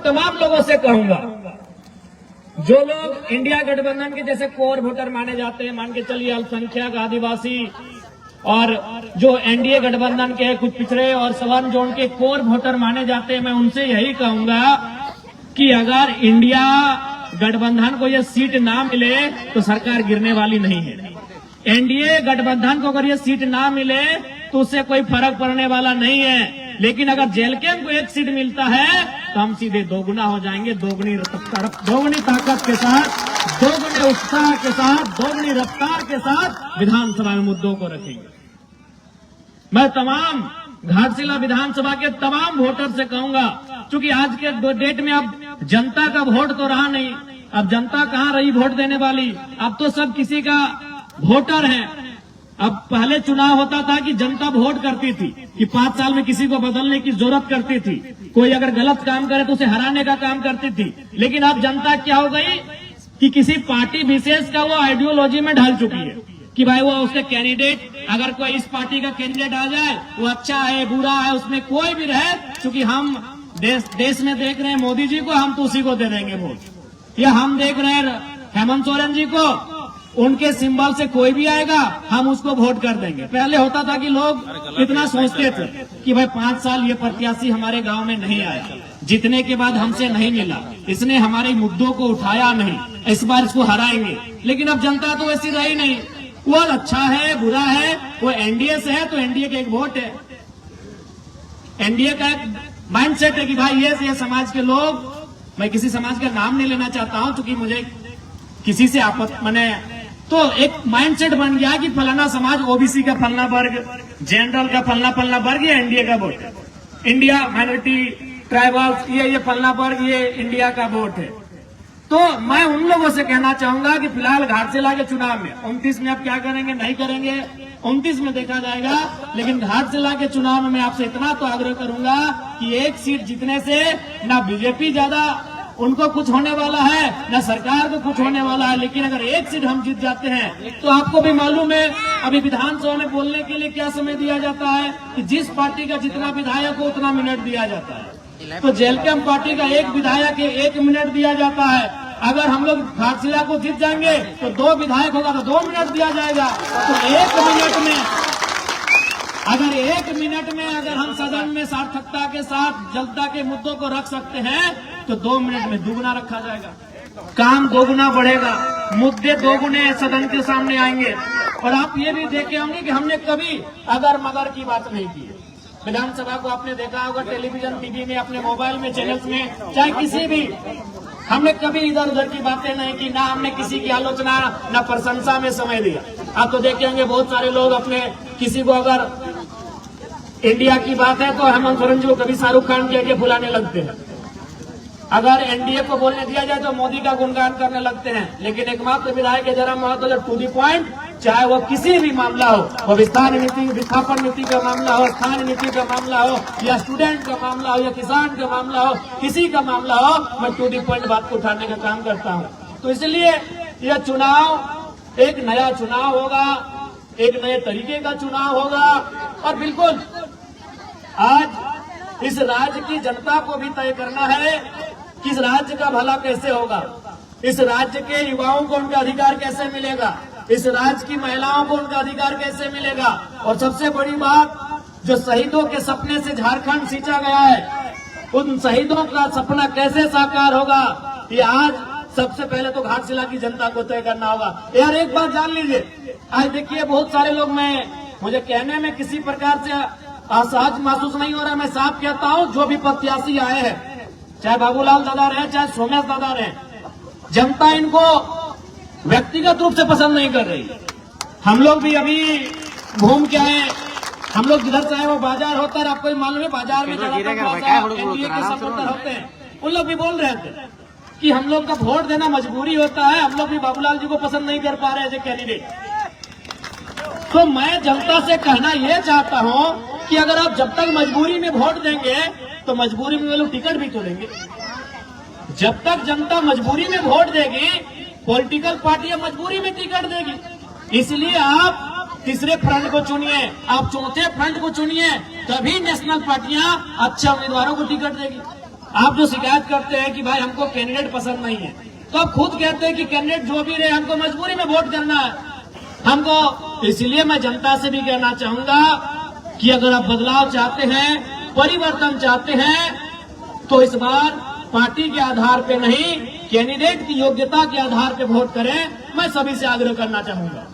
तमाम लोगों से कहूंगा, जो लोग इंडिया गठबंधन के जैसे कोर वोटर माने जाते हैं, मान के चलिए अल्पसंख्यक, आदिवासी, और जो एनडीए गठबंधन के कुछ पिछड़े और सवर्ण जोन के कोर वोटर माने जाते हैं, मैं उनसे यही कहूंगा कि अगर इंडिया गठबंधन को यह सीट ना मिले तो सरकार गिरने वाली नहीं है। एनडीए गठबंधन को अगर ये सीट ना मिले तो उससे कोई फर्क पड़ने वाला नहीं है, लेकिन अगर जेलकेम को एक सीट मिलता है तो हम सीधे दोगुना हो जाएंगे, दोगुनी ताकत के साथ, दोगुने उत्साह के साथ, दोगुनी रफ्तार के साथ विधानसभा में मुद्दों को रखेंगे। मैं तमाम घाटशिला विधानसभा के तमाम वोटर से कहूंगा, क्योंकि आज के डेट में अब जनता का वोट तो रहा नहीं, अब जनता कहाँ रही वोट देने वाली, अब तो सब किसी का वोटर है। अब पहले चुनाव होता था कि जनता वोट करती थी कि 5 साल में किसी को बदलने की जरूरत करती थी, कोई अगर गलत काम करे तो उसे हराने का काम करती थी। लेकिन अब जनता क्या हो गई कि किसी पार्टी विशेष का वो आइडियोलॉजी में ढल चुकी है कि भाई वो उसके कैंडिडेट, अगर कोई इस पार्टी का कैंडिडेट आ जाए वो अच्छा है बुरा है, उसमें कोई भी रहे, क्योंकि हम देश में देख रहे हैं मोदी जी को, हम तो उसी को दे देंगे वोट, या हम देख रहे हैं हेमंत सोरेन जी को, उनके सिंबल से कोई भी आएगा हम उसको वोट कर देंगे। पहले होता था कि लोग इतना सोचते थे कि भाई 5 साल ये प्रत्याशी हमारे गांव में नहीं आया, जीतने के बाद हमसे नहीं मिला, इसने हमारे मुद्दों को उठाया नहीं, इस बार इसको हराएंगे। लेकिन अब जनता तो ऐसी रही नहीं, वो अच्छा है बुरा है, वो एनडीए से है तो एनडीए का एक वोट है, एनडीए का एक माइंडसेट है कि भाई ये समाज के लोग, मैं किसी समाज का नाम नहीं लेना चाहता हूं क्योंकि मुझे किसी से आपत्ति मैंने, तो एक माइंडसेट बन गया कि फलाना समाज ओबीसी का फलाना वर्ग, जनरल का फलाना वर्ग, ये इंडिया का वोट है, इंडिया माइनॉरिटी ट्राइबल्स ये फलाना वर्ग, ये इंडिया का वोट है। तो मैं उन लोगों से कहना चाहूंगा कि फिलहाल घाटशिला के चुनाव में 29 में आप क्या करेंगे नहीं करेंगे 29 में देखा जाएगा, लेकिन घाटशिला के चुनाव में मैं आपसे इतना तो आग्रह करूंगा कि एक सीट जीतने से ना बीजेपी ज्यादा उनको कुछ होने वाला है, न सरकार को कुछ होने वाला है, लेकिन अगर एक सीट हम जीत जाते हैं तो आपको भी मालूम है अभी विधानसभा में बोलने के लिए क्या समय दिया जाता है कि जिस पार्टी का जितना विधायक हो उतना मिनट दिया जाता है। तो जेलकेम पार्टी का एक विधायक के 1 मिनट दिया जाता है। अगर हम लोग घाटशिला को जीत जाएंगे तो 2 विधायक होगा तो 2 मिनट दिया जाएगा। तो 1 मिनट में अगर हम सदन में सार्थकता के साथ जनता के मुद्दों को रख सकते हैं तो 2 मिनट में दुगुना रखा जाएगा, काम दोगुना बढ़ेगा, मुद्दे दोगुने सदन के सामने आएंगे। और आप ये भी देखे होंगे कि हमने कभी अगर मगर की बात नहीं की। विधानसभा को आपने देखा होगा टेलीविजन टीवी में, अपने मोबाइल में, चैनल्स में, चाहे किसी भी, हमने कभी इधर उधर की बातें नहीं की, ना हमने किसी की आलोचना ना प्रशंसा में समय दिया। आप तो देखे होंगे बहुत सारे लोग अपने किसी को अगर इंडिया की बात है तो हेमंत सोरेन जी को कभी शाहरुख खान के बुलाने लगते हैं, अगर एनडीए को बोलने दिया जाए तो मोदी का गुणगान करने लगते हैं। लेकिन एकमात्र विधायक के जरा महत्व टू दी पॉइंट, चाहे वो किसी भी मामला हो, वो विस्थापन नीति का मामला हो, स्थानीय नीति का मामला हो, या स्टूडेंट का मामला हो, या किसान का मामला हो, किसी का मामला हो, मैं टू दी पॉइंट बात को उठाने का काम करता हूँ। तो इसलिए यह चुनाव एक नया चुनाव होगा, एक नए तरीके का चुनाव होगा, और बिल्कुल आज इस राज्य की जनता को भी तय करना है कि इस राज्य का भला कैसे होगा, इस राज्य के युवाओं को उनका अधिकार कैसे मिलेगा, इस राज्य की महिलाओं को उनका अधिकार कैसे मिलेगा, और सबसे बड़ी बात, जो शहीदों के सपने से झारखंड सींचा गया है, उन शहीदों का सपना कैसे साकार होगा, ये आज सबसे पहले तो घाटशिला की जनता को तय करना होगा। यार एक बात जान लीजिए, आज देखिए बहुत सारे लोग, मुझे कहने में किसी प्रकार से असहज महसूस नहीं हो रहा, मैं साफ कहता हूँ, जो भी प्रत्याशी आए हैं, चाहे बाबूलाल दादा रहे, चाहे सोमेश दादा रहे, जनता इनको व्यक्तिगत रूप से पसंद नहीं कर रही। हम लोग भी अभी घूम के आए, हम लोग जिधर से आए वो बाजार होता है, आपको मालूम है बाजार में एनडीए के सपोर्टर होते हैं, उन लोग भी बोल रहे थे कि हम लोग का वोट देना मजबूरी होता है, हम लोग भी बाबूलाल जी को पसंद नहीं कर पा रहे हैं कैंडिडेट। तो मैं जनता से कहना यह चाहता हूं कि अगर आप जब तक मजबूरी में वोट देंगे तो मजबूरी में वो लोग टिकट भी तो देंगे। जब तक जनता मजबूरी में वोट देगी, पॉलिटिकल पार्टियां मजबूरी में टिकट देगी। इसलिए आप तीसरे फ्रंट को चुनिए, आप चौथे फ्रंट को चुनिए, तभी नेशनल पार्टियां अच्छे उम्मीदवारों को टिकट देगी। आप जो शिकायत करते हैं कि भाई हमको कैंडिडेट पसंद नहीं है, तो आप खुद कहते हैं कि कैंडिडेट जो भी रहे हमको मजबूरी में वोट करना है हमको। इसलिए मैं जनता से भी कहना चाहूंगा कि अगर आप बदलाव चाहते हैं, परिवर्तन चाहते हैं, तो इस बार पार्टी के आधार पे नहीं, कैंडिडेट की योग्यता के आधार पे वोट करें। मैं सभी से आग्रह करना चाहूंगा।